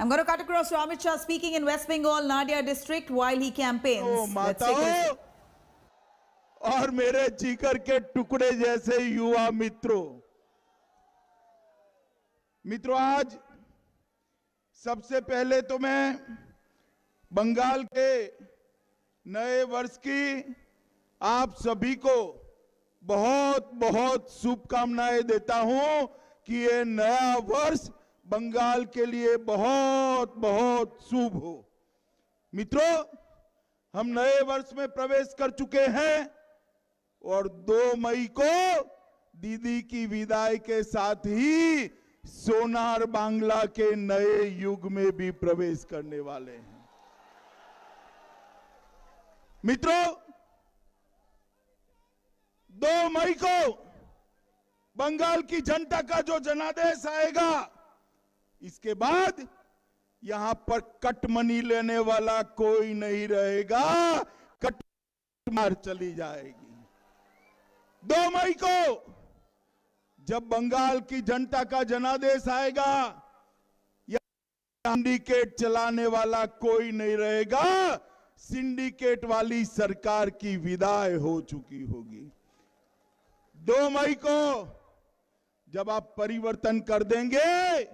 I'm going to cut across to Amit Shah speaking in West Bengal, Nadia district, while he campaigns. माताओं और मेरे जिगर के टुकड़े जैसे युवा मित्रों, आज सबसे पहले तो मैं बंगाल के नए वर्ष की आप सभी को बहुत बहुत शुभकामनाएं देता हूं कि ये नया वर्ष बंगाल के लिए बहुत बहुत शुभ हो। मित्रों, हम नए वर्ष में प्रवेश कर चुके हैं और 2 मई को दीदी की विदाई के साथ ही सोनार बांग्ला के नए युग में भी प्रवेश करने वाले हैं। मित्रों, 2 मई को बंगाल की जनता का जो जनादेश आएगा, इसके बाद यहां पर कटमनी लेने वाला कोई नहीं रहेगा, कट मार चली जाएगी। 2 मई को जब बंगाल की जनता का जनादेश आएगा, सिंडिकेट चलाने वाला कोई नहीं रहेगा, सिंडिकेट वाली सरकार की विदाई हो चुकी होगी। 2 मई को जब आप परिवर्तन कर देंगे,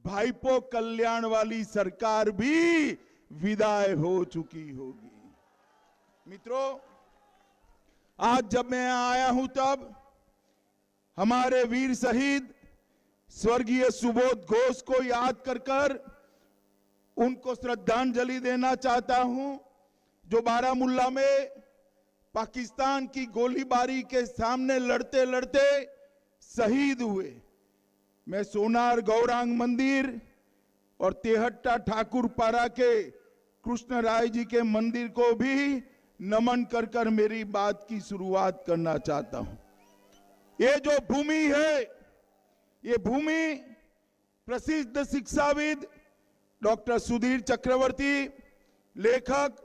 भाईपो कल्याण वाली सरकार भी विदाई हो चुकी होगी। मित्रों, आज जब मैं आया हूं तब हमारे वीर शहीद स्वर्गीय सुबोध घोष को याद कर उनको श्रद्धांजलि देना चाहता हूं, जो बारामुल्ला में पाकिस्तान की गोलीबारी के सामने लड़ते लड़ते शहीद हुए। मैं सोनार गौरांग मंदिर और तेहट्टा ठाकुर पारा के कृष्ण राय जी के मंदिर को भी नमन कर मेरी बात की शुरुआत करना चाहता हूं। ये जो भूमि है, ये भूमि प्रसिद्ध शिक्षाविद डॉक्टर सुधीर चक्रवर्ती, लेखक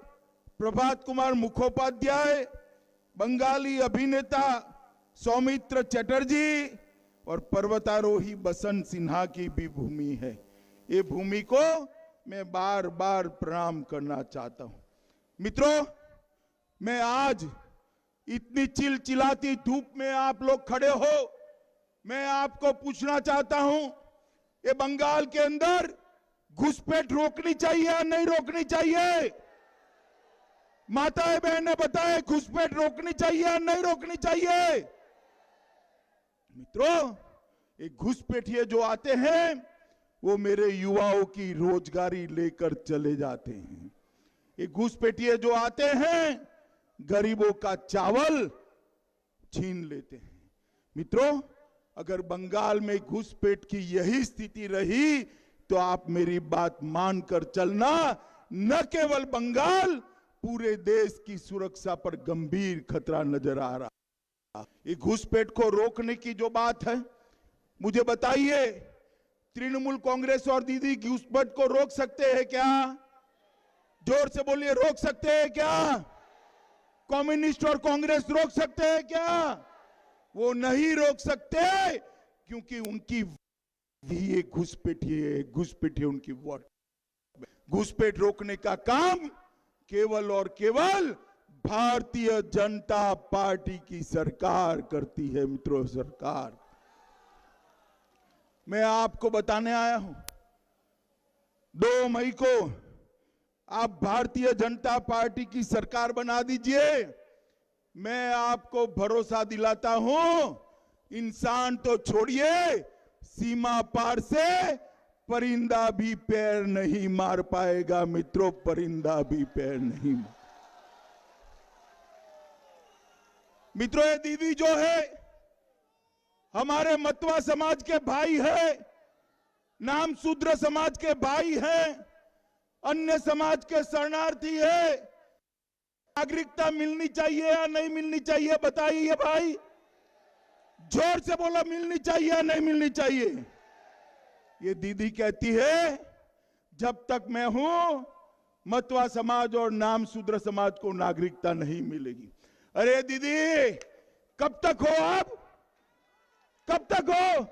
प्रभात कुमार मुखोपाध्याय, बंगाली अभिनेता सौमित्र चटर्जी और पर्वतारोही बसंत सिन्हा की भी भूमि है। ये भूमि को मैं बार बार प्रणाम करना चाहता हूं। मित्रों, मैं आज इतनी चिलचिलाती धूप में आप लोग खड़े हो, मैं आपको पूछना चाहता हूं, ये बंगाल के अंदर घुसपैठ रोकनी चाहिए या नहीं रोकनी चाहिए? माताएं बहनें बताएं, घुसपैठ रोकनी चाहिए या नहीं रोकनी चाहिए? मित्रों, ये घुसपैठिए जो आते हैं वो मेरे युवाओं की रोजगारी लेकर चले जाते हैं। ये घुसपैठिए जो आते हैं गरीबों का चावल छीन लेते हैं। मित्रों, अगर बंगाल में घुसपैठ की यही स्थिति रही तो आप मेरी बात मानकर चलना, न केवल बंगाल, पूरे देश की सुरक्षा पर गंभीर खतरा नजर आ रहा। ये घुसपैठ को रोकने की जो बात है, मुझे बताइए, तृणमूल कांग्रेस और दीदी घुसपैठ को रोक सकते हैं क्या? जोर से बोलिए, रोक सकते हैं क्या? कम्युनिस्ट और कांग्रेस रोक सकते हैं क्या? वो नहीं रोक सकते, क्योंकि उनकी ये घुसपैठिए उनकी वोट। घुसपैठ रोकने का काम केवल और केवल भारतीय जनता पार्टी की सरकार करती है। मित्रों, सरकार, मैं आपको बताने आया हूं, 2 मई को आप भारतीय जनता पार्टी की सरकार बना दीजिए। मैं आपको भरोसा दिलाता हूं, इंसान तो छोड़िए, सीमा पार से परिंदा भी पैर नहीं मार पाएगा। मित्रों, परिंदा भी पैर नहीं मार। मित्रों, ये दीदी जो है हमारे मतवा समाज के भाई है, नाम शूद्र समाज के भाई हैं, अन्य समाज के शरणार्थी है। नागरिकता मिलनी चाहिए या नहीं मिलनी चाहिए? बताइए भाई, जोर से बोला, मिलनी चाहिए या नहीं मिलनी चाहिए? ये दीदी कहती है, जब तक मैं हूं मतवा समाज और नाम शूद्र समाज को नागरिकता नहीं मिलेगी। अरे दीदी, कब तक हो आप? कब तक हो?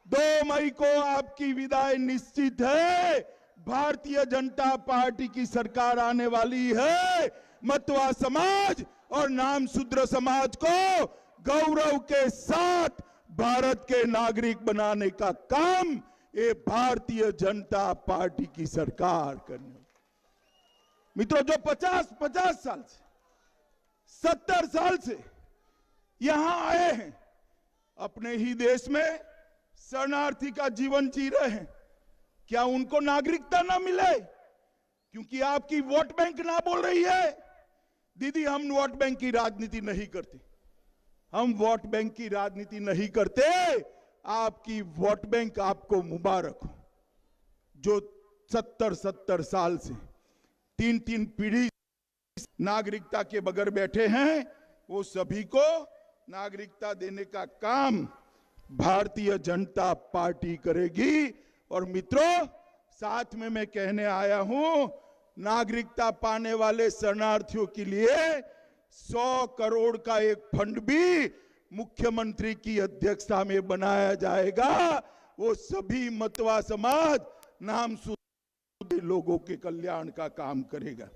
2 मई को आपकी विदाई निश्चित है। भारतीय जनता पार्टी की सरकार आने वाली है। मतवा समाज और नामशूद्र समाज को गौरव के साथ भारत के नागरिक बनाने का काम ये भारतीय जनता पार्टी की सरकार करने। मित्रों, जो 50 साल से 70 साल से यहां आए हैं, अपने ही देश में शरणार्थी का जीवन जी रहे हैं, क्या उनको नागरिकता ना मिले? क्योंकि आपकी वोट बैंक ना बोल रही है? दीदी, हम वोट बैंक की राजनीति नहीं करते। हम वोट बैंक की राजनीति नहीं करते। आपकी वोट बैंक आपको मुबारक हो। जो 70 साल से 3 पीढ़ी नागरिकता के बगैर बैठे हैं, वो सभी को नागरिकता देने का काम भारतीय जनता पार्टी करेगी। और मित्रों, साथ में मैं कहने आया हूं, नागरिकता पाने वाले शरणार्थियों के लिए 100 करोड़ का एक फंड भी मुख्यमंत्री की अध्यक्षता में बनाया जाएगा। वो सभी मतवा समाज, नामशूद्र लोगों के कल्याण का काम करेगा।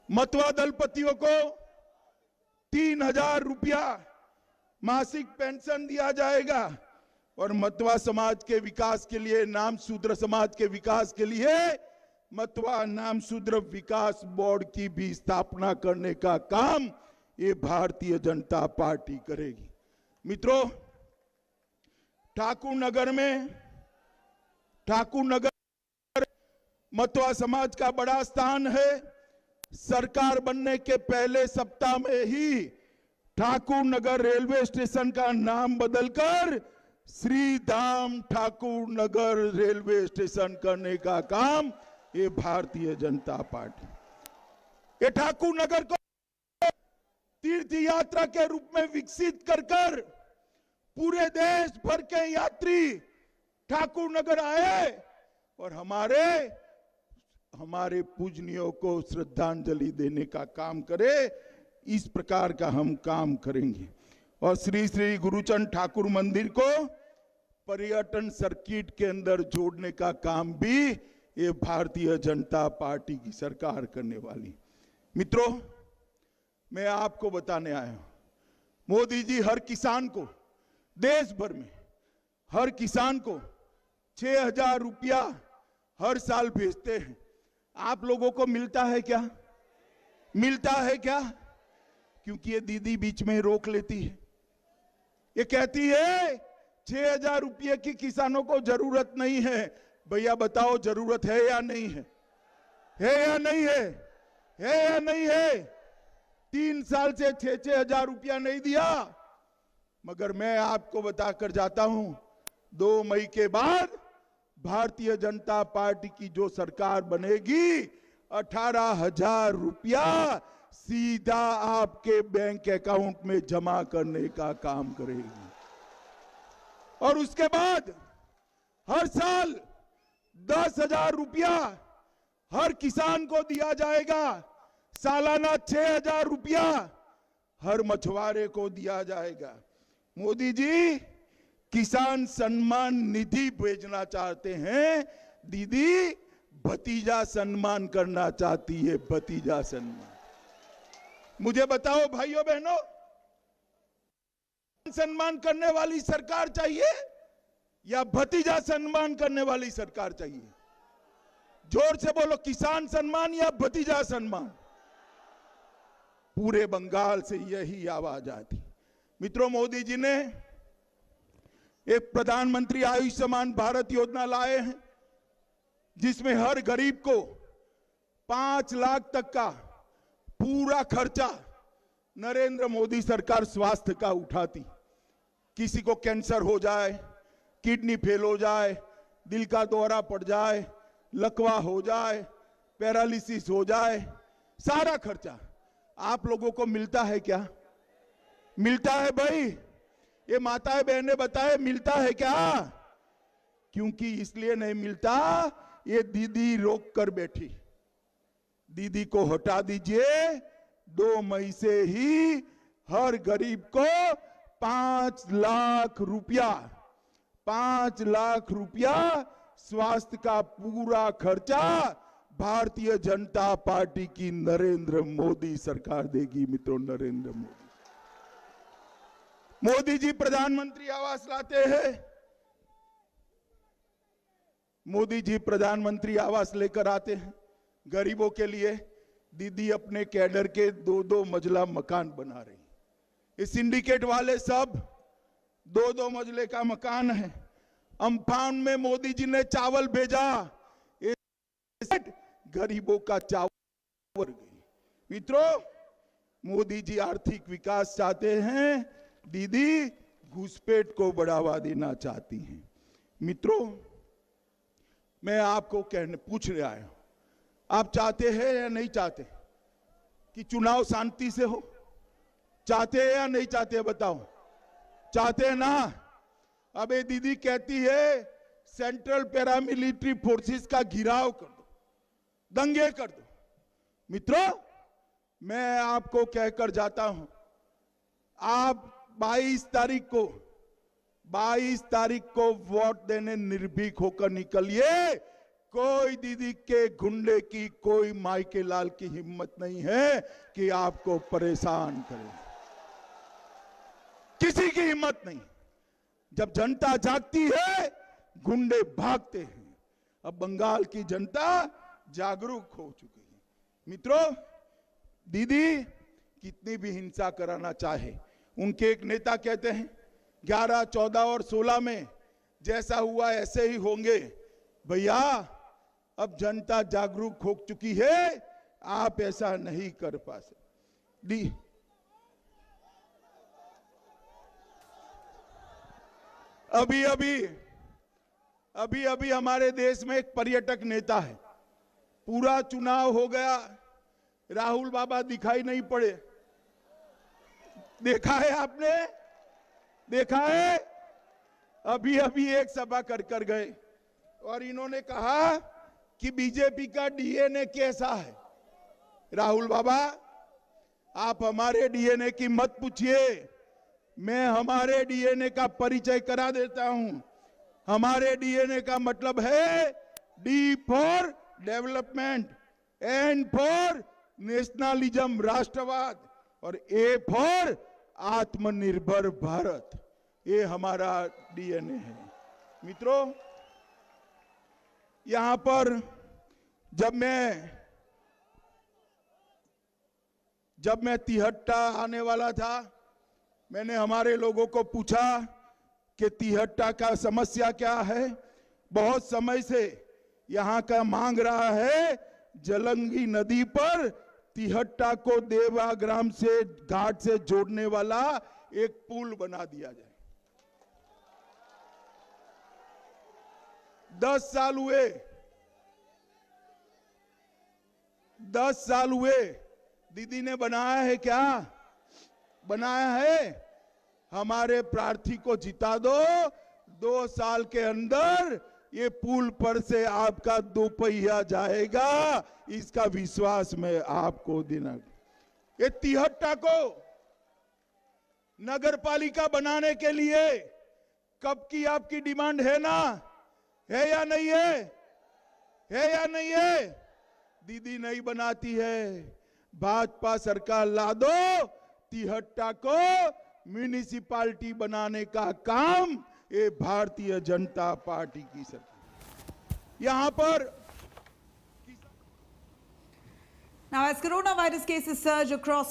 मतवा दलपतियों को 3000 रुपया मासिक पेंशन दिया जाएगा। और मतवा समाज के विकास के लिए, नामशूद्र समाज के विकास के लिए मतवा नामशूद्र विकास बोर्ड की भी स्थापना करने का काम ये भारतीय जनता पार्टी करेगी। मित्रों, ठाकुर नगर मतवा समाज का बड़ा स्थान है। सरकार बनने के पहले सप्ताह में ही ठाकुर नगर रेलवे स्टेशन का नाम बदलकर श्री धाम ठाकुर नगर रेलवे स्टेशन करने का काम ये भारतीय जनता पार्टी। ये ठाकुर नगर को तीर्थ यात्रा के रूप में विकसित कर पूरे देश भर के यात्री ठाकुर नगर आए और हमारे पूजनियों को श्रद्धांजलि देने का काम करे। इस प्रकार का हम काम करेंगे। और श्री श्री गुरुचंद ठाकुर मंदिर को पर्यटन सर्किट के अंदर जोड़ने का काम भी ये भारतीय जनता पार्टी की सरकार करने वाली। मित्रों, मैं आपको बताने आया हूं, मोदी जी हर किसान को, देश भर में हर किसान को 6000 रुपया हर साल भेजते हैं। आप लोगों को मिलता है क्या? मिलता है क्या? क्योंकि ये दीदी बीच में रोक लेती है। ये कहती है 6000 रुपये की किसानों को जरूरत नहीं है। भैया बताओ, जरूरत है या नहीं है? है या नहीं है? है या नहीं है? 3 साल से 6-6 हजार रुपया नहीं दिया। मगर मैं आपको बताकर जाता हूं, 2 मई के बाद भारतीय जनता पार्टी की जो सरकार बनेगी, 18,000 रुपया सीधा आपके बैंक अकाउंट में जमा करने का काम करेगी। और उसके बाद हर साल 10,000 रुपया हर किसान को दिया जाएगा। सालाना 6,000 रुपया हर मछुआरे को दिया जाएगा। मोदी जी किसान सम्मान निधि भेजना चाहते हैं, दीदी भतीजा सम्मान करना चाहती है। भतीजा सम्मान। मुझे बताओ भाइयों बहनों, सम्मान करने वाली सरकार चाहिए या भतीजा सम्मान करने वाली सरकार चाहिए? जोर से बोलो, किसान सम्मान या भतीजा सम्मान? पूरे बंगाल से यही आवाज आती। मित्रों, मोदी जी ने एक प्रधानमंत्री आयुष्मान भारत योजना लाए हैं, जिसमें हर गरीब को 5 लाख तक का पूरा खर्चा नरेंद्र मोदी सरकार स्वास्थ्य का उठाती। किसी को कैंसर हो जाए, किडनी फेल हो जाए, दिल का दौरा पड़ जाए, लकवा हो जाए, पैरालिसिस हो जाए, सारा खर्चा आप लोगों को मिलता है क्या? मिलता है भाई? ये माताएं बहनें बताए, मिलता है क्या? क्योंकि इसलिए नहीं मिलता, ये दीदी रोक कर बैठी। दीदी को हटा दीजिए। 2 मई से ही हर गरीब को 5 लाख रुपया स्वास्थ्य का पूरा खर्चा भारतीय जनता पार्टी की नरेंद्र मोदी सरकार देगी। मित्रों, नरेंद्र मोदी जी प्रधानमंत्री आवास लाते हैं। मोदी जी प्रधानमंत्री आवास लेकर आते हैं गरीबों के लिए। दीदी अपने कैडर के 2-2 मंजिला मकान बना रही। ये सिंडिकेट वाले सब 2-2 मंजिले का मकान है। अम्फान में मोदी जी ने चावल भेजा, गरीबों का चावल गई। मित्रों, मोदी जी आर्थिक विकास चाहते हैं, दीदी घुसपैठ को बढ़ावा देना चाहती हैं। मित्रों, मैं आपको पूछ रहा हूं, आप चाहते हैं या नहीं चाहते कि चुनाव शांति से हो? चाहते हैं या नहीं चाहते? बताओ, चाहते हैं ना? अबे दीदी कहती है सेंट्रल पैरामिलिट्री फोर्सेस का घिराव कर दो, दंगे कर दो। मित्रों, मैं आपको कहकर जाता हूं, आप 22 तारीख को वोट देने निर्भीक होकर निकलिए। कोई दीदी के गुंडे की, कोई माइके लाल की हिम्मत नहीं है कि आपको परेशान करे। किसी की हिम्मत नहीं। जब जनता जागती है, गुंडे भागते हैं। अब बंगाल की जनता जागरूक हो चुकी है। मित्रों, दीदी कितनी भी हिंसा कराना चाहे, उनके एक नेता कहते हैं 11, 14 और 16 में जैसा हुआ ऐसे ही होंगे। भैया, अब जनता जागरूक हो चुकी है, आप ऐसा नहीं कर पा सकते। अभी हमारे देश में एक पर्यटक नेता है। पूरा चुनाव हो गया, राहुल बाबा दिखाई नहीं पड़े। देखा है आपने? देखा है? अभी एक सभा कर गए और इन्होंने कहा कि बीजेपी का डीएनए कैसा है। राहुल बाबा, आप हमारे डीएनए की मत पूछिए, मैं हमारे डीएनए का परिचय करा देता हूं। हमारे डीएनए का मतलब है D for development, N for nationalism, राष्ट्रवाद, और ए फॉर आत्मनिर्भर भारत। ये हमारा डीएनए है। मित्रों, यहां पर जब मैं तिहट्टा आने वाला था, मैंने हमारे लोगों को पूछा कि तिहट्टा का समस्या क्या है। बहुत समय से यहां का मांग रहा है जलंगी नदी पर तिहट्टा को देवाग्राम से घाट से जोड़ने वाला एक पुल बना दिया जाए। 10 साल हुए, दीदी ने बनाया है क्या? बनाया है? हमारे प्रार्थी को जिता दो, 2 साल के अंदर ये पुल पर से आपका 2 पहिया जाएगा, इसका विश्वास मैं आपको देना। ये तिहट्टा को नगर पालिका बनाने के लिए कब की आपकी डिमांड है ना? है या नहीं है? है या नहीं है? दीदी नहीं बनाती है। भाजपा सरकार ला दो, तिहट्टा को म्युनिसिपैलिटी बनाने का काम ये भारतीय जनता पार्टी की सरकार। यहां पर Now, as coronavirus cases surge across